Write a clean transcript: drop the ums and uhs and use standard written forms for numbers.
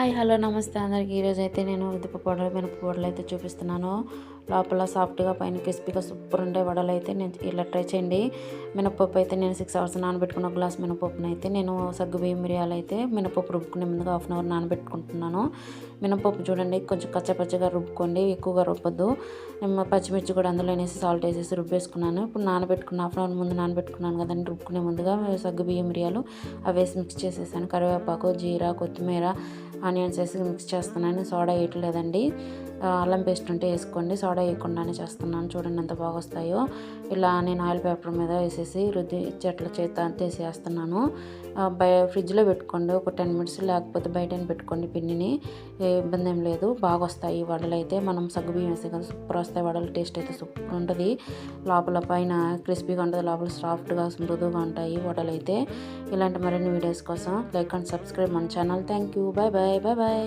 Hi hello నమస్తే అందరికీ. ఈరోజైతే నేను ఉద్దిపప్పు వడలు మినపప్పు వడలు అయితే చూపిస్తున్నాను. లోపల సాఫ్ట్గా పైన క్రిస్పీగా సూపర్ ఉండే వడలు అయితే నేను ఇలా ట్రై చేయండి. మినపప్పు అయితే నేను 6 అవర్స్ నానబెట్టుకున్న ఒక గ్లాస్ మినపప్పును అయితే నేను సగ్గుబియ్యం మిరియాలు అయితే మినపప్పు రుబ్బుకునే ముందుగా హాఫ్ అన్ అవర్ నానబెట్టుకుంటున్నాను. మినపప్పు చూడండి కొంచెం కచ్చపచ్చగా రుబ్బుకోండి, ఎక్కువగా రుబ్బొద్దు. పచ్చిమిర్చి కూడా అందులో వేసి సాల్ట్ వేసేసి రుబ్బేసుకున్నాను. ఇప్పుడు నానబెట్టుకున్న హాఫ్ అన్ అవర్ ముందు నానబెట్టుకున్నాను కదండి, రుబ్బుకునే ముందుగా సగ్గుబియ్యం మిరియాలు అవి వేసి మిక్స్ చేసేసాను. కరివేపాకు, జీరా, కొత్తిమీర, ఆనియన్స్ వేసి మిక్స్ చేస్తున్నాను. సోడా వేయట్లేదండి, అల్లం పేస్ట్ ఉంటే వేసుకోండి. సోడా వేయకుండానే చేస్తున్నాను. చూడండి ఎంత బాగా వస్తాయో. ఇలా నేను ఆయిల్ పేపర్ మీద వేసేసి రుద్ది చెట్ల చేత తీసేస్తున్నాను. ఫ్రిడ్జ్లో పెట్టుకోండి ఒక 10 మినిట్స్, లేకపోతే బయట పెట్టుకోండి పిండిని, ఏ ఇబ్బంది ఏం లేదు. బాగా వస్తాయి వడలు అయితే. మనం సగ్గుబియ్యం వేస్తే కదా సూపర్ వస్తాయి వడలు. టేస్ట్ అయితే సూపర్ ఉంటుంది. లోపల పైన క్రిస్పీగా ఉంటుంది, లోపల సాఫ్ట్గా మృదువుగా ఉంటాయి వడలు అయితే. ఇలాంటి మరిన్ని వీడియోస్ కోసం లైక్ అండ్ సబ్స్క్రైబ్ మన channel. Thank you. Bye bye.